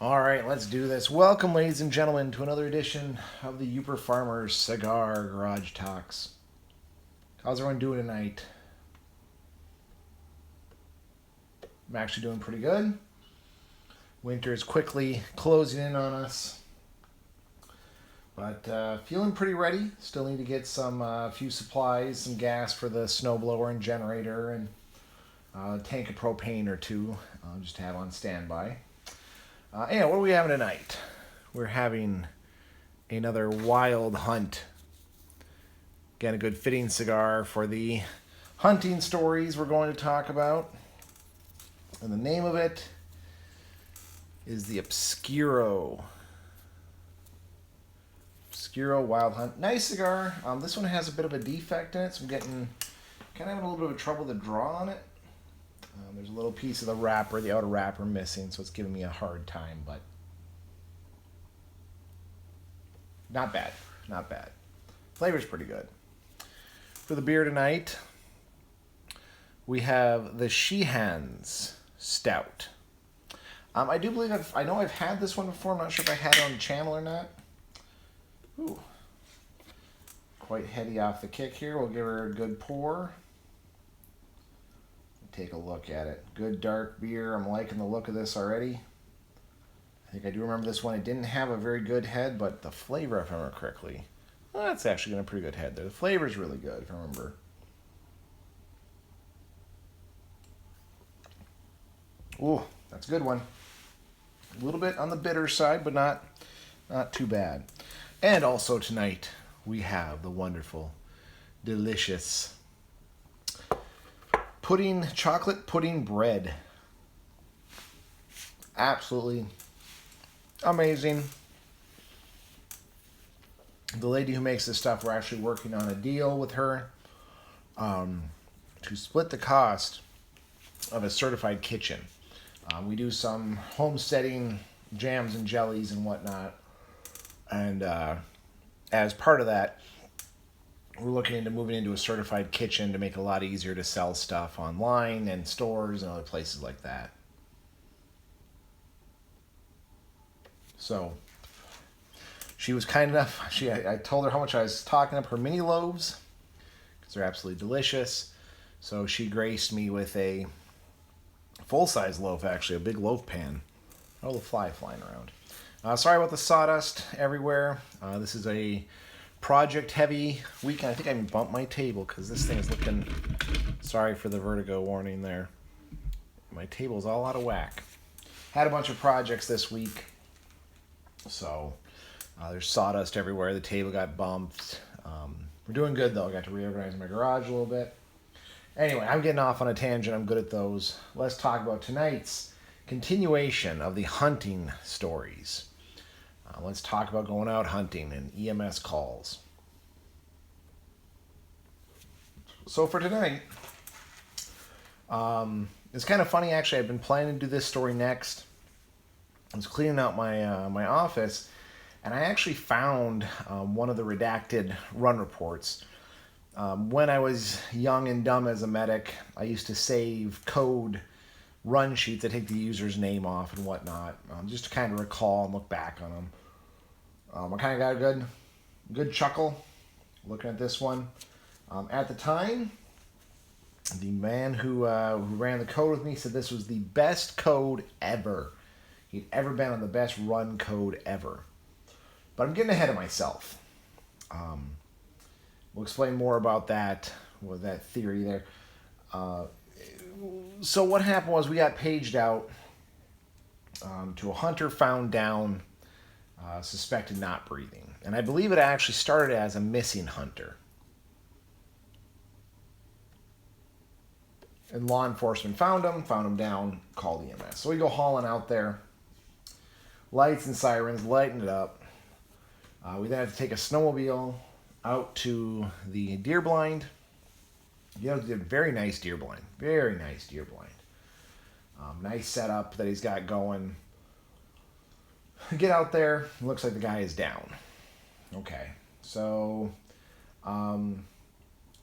All right, let's do this. Welcome, ladies and gentlemen, to another edition of the Uper Farmers Cigar Garage Talks. How's everyone doing tonight? I'm actually doing pretty good. Winter is quickly closing in on us, but feeling pretty ready. Still need to get some few supplies, some gas for the snowblower and generator, and a tank of propane or two just to have on standby. And what are we having tonight? We're having another Wild Hunt. Again, a good fitting cigar for the hunting stories we're going to talk about. And the name of it is the Obscuro. Obscuro Wild Hunt. Nice cigar. This one has a bit of a defect in it, so I'm kind of having a little bit of trouble to draw on it. There's a little piece of the wrapper, the outer wrapper, missing, so it's giving me a hard time, but not bad. Not bad. Flavor's pretty good. For the beer tonight, we have the Sheehan's Stout. I do believe I know I've had this one before. I'm not sure if I had it on the channel or not. Ooh. Quite heady off the kick here. We'll give her a good pour. Take a look at it. Good dark beer. I'm liking the look of this already. I think I do remember this one. It didn't have a very good head, but the flavor, if I remember correctly, well, that's actually got a pretty good head there. The flavor's really good, if I remember. Ooh, that's a good one. A little bit on the bitter side, but not too bad. And also tonight, we have the wonderful, delicious chocolate pudding bread. Absolutely amazing. The lady who makes this stuff, we're actually working on a deal with her to split the cost of a certified kitchen. We do some homesteading jams and jellies and whatnot, and as part of that, we're looking into moving into a certified kitchen to make it a lot easier to sell stuff online and stores and other places like that. So she was kind enough. I told her how much I was talking up her mini loaves because they're absolutely delicious. So she graced me with a full-size loaf, actually, a big loaf pan. Oh, the fly flying around. Sorry about the sawdust everywhere. This is a project-heavy weekend. I think I even bumped my table because this thing is looking... Sorry for the vertigo warning there. My table's all out of whack. Had a bunch of projects this week, so there's sawdust everywhere. The table got bumped. We're doing good, though. I got to reorganize my garage a little bit. Anyway, I'm getting off on a tangent. I'm good at those. Let's talk about tonight's continuation of the hunting stories. Let's talk about going out hunting and EMS calls. So for tonight, it's kind of funny actually. I've been planning to do this story next. I was cleaning out my office, and I actually found one of the redacted run reports. When I was young and dumb as a medic, I used to save code run sheets that take the user's name off and whatnot, just to kind of recall and look back on them. I kind of got a good chuckle looking at this one. At the time, the man who ran the code with me said this was the best code ever. He'd ever been on the best run code ever. But I'm getting ahead of myself. We'll explain more about that, with that theory there. So what happened was we got paged out to a hunter found down, suspected not breathing. And I believe it actually started as a missing hunter. And law enforcement found him down, called EMS. So we go hauling out there. Lights and sirens, lighting it up. We then have to take a snowmobile out to the deer blind. Yeah, very nice deer blind. Very nice deer blind. Nice setup that he's got going. Get out there. Looks like the guy is down. Okay. So,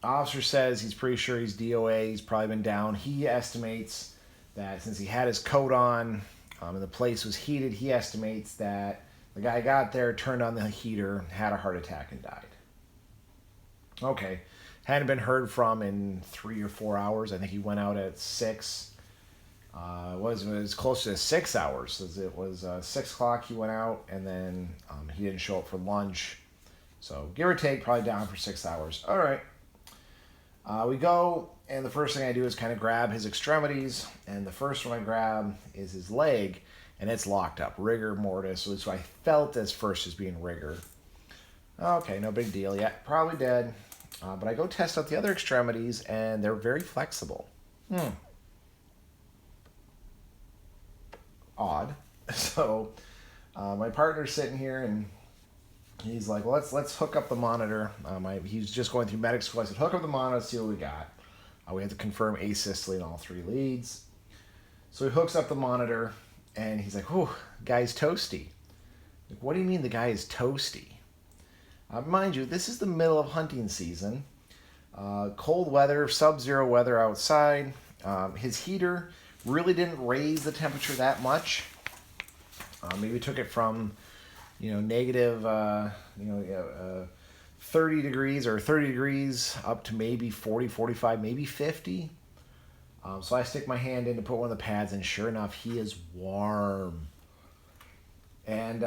officer says he's pretty sure he's DOA. He's probably been down. He estimates that since he had his coat on, And the place was heated. He estimates that the guy got there, turned on the heater, had a heart attack, and died. Okay. Hadn't been heard from in 3 or 4 hours. I think he went out at 6. It was close to 6 hours. It was 6 o'clock he went out, and then he didn't show up for lunch. So give or take, probably down for 6 hours. All right. We go, and the first thing I do is kind of grab his extremities, and the first one I grab is his leg, and it's locked up. Rigor mortis, so I felt as first as being rigor. Okay, no big deal yet. Probably dead. But I go test out the other extremities, and they're very flexible. Odd. So my partner's sitting here, and he's like, well, let's hook up the monitor. He's just going through medic school. I said, hook up the monitor, see what we got. We had to confirm asystole in all 3 leads. So he hooks up the monitor, and he's like, whew, guy's toasty. Like, what do you mean the guy is toasty? Mind you, this is the middle of hunting season. Cold weather, sub-zero weather outside. His heater really didn't raise the temperature that much. Maybe took it from, negative, 30 degrees or 30 degrees up to maybe 40, 45, maybe 50. So I stick my hand in to put one of the pads, and sure enough, he is warm. And,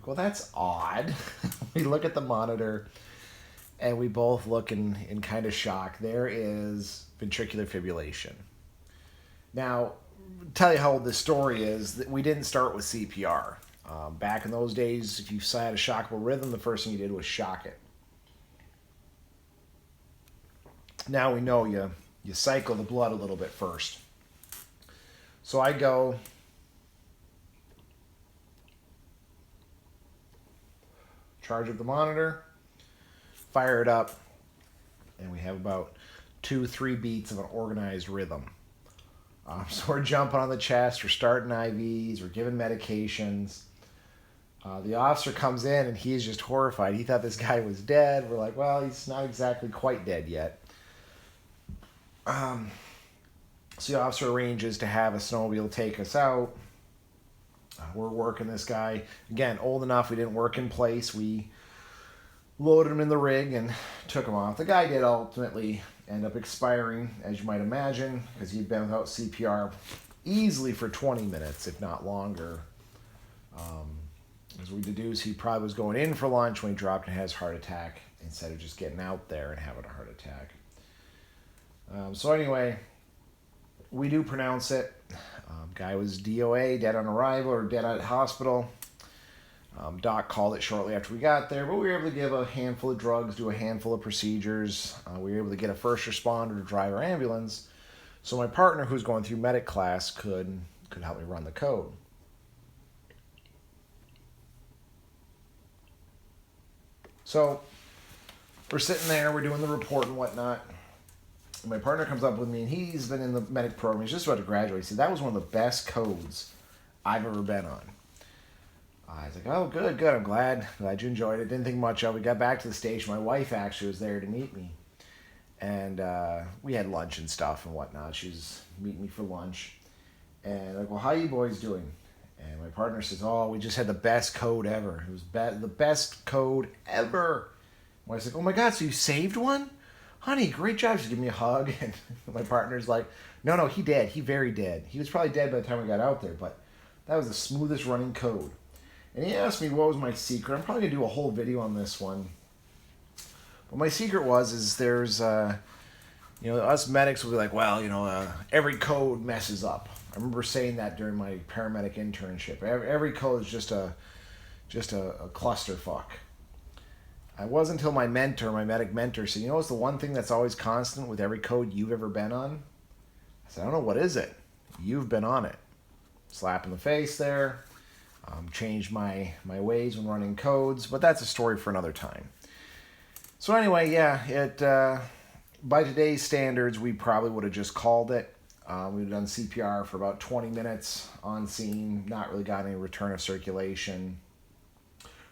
well, that's odd. We look at the monitor, and we both look in kind of shock. There is ventricular fibrillation. Now, tell you how old this story is, that we didn't start with CPR. Back in those days, if you had a shockable rhythm, the first thing you did was shock it. Now we know you cycle the blood a little bit first. So I go, charge up the monitor, fire it up, and we have about 2-3 beats of an organized rhythm. So we're jumping on the chest, we're starting IVs, we're giving medications. The officer comes in, and he's just horrified. He thought this guy was dead. We're like, well, he's not exactly quite dead yet. So the officer arranges to have a snowmobile take us out. We're working this guy. Again, old enough, we didn't work in place. We loaded him in the rig and took him off. The guy did ultimately end up expiring, as you might imagine, because he'd been without CPR easily for 20 minutes, if not longer. As we deduce, he probably was going in for lunch when he dropped and had his heart attack instead of just getting out there and having a heart attack. So anyway, we do pronounce it. Guy was DOA, dead on arrival, or dead at hospital. Doc called it shortly after we got there, but we were able to give a handful of drugs, do a handful of procedures. We were able to get a first responder to drive our ambulance, so my partner, who's going through medic class, could help me run the code. So we're sitting there, we're doing the report and whatnot. And my partner comes up with me, and he's been in the medic program. He's just about to graduate. He said, that was one of the best codes I've ever been on. I was like, oh, good. I'm glad you enjoyed it. Didn't think much of it. We got back to the station. My wife actually was there to meet me. And we had lunch and stuff and whatnot. She was meeting me for lunch. And like, well, how you boys doing? And my partner says, oh, we just had the best code ever. It was the best code ever. And I was like, oh my God, so you saved one? Honey, great job. She's giving me a hug. And my partner's like, no, he dead. He very dead. He was probably dead by the time we got out there, but that was the smoothest running code. And he asked me what was my secret. I'm probably going to do a whole video on this one. But my secret is there's, us medics will be like, well, every code messes up. I remember saying that during my paramedic internship. Every code is just a clusterfuck. It wasn't until my medic mentor said, what's the one thing that's always constant with every code you've ever been on? I said, I don't know, what is it? You've been on it. Slap in the face there. Changed my ways when running codes, but that's a story for another time. So anyway, by today's standards, we probably would have just called it. We've done CPR for about 20 minutes on scene, not really got any return of circulation.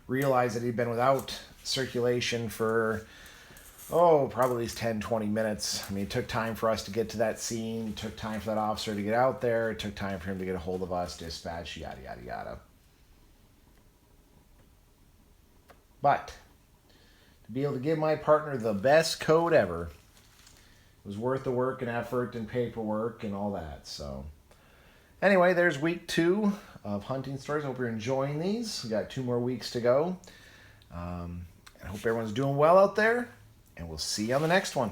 Realized that he'd been without circulation for oh, probably at least 10, 20 minutes. I mean, it took time for us to get to that scene. It took time for that officer to get out there. It took time for him to get a hold of us, dispatch, yada, yada, yada. But to be able to give my partner the best coat ever was worth the work and effort and paperwork and all that. So anyway, there's week 2 of hunting stories. I hope you're enjoying these. We got 2 more weeks to go. I hope everyone's doing well out there, and we'll see you on the next one.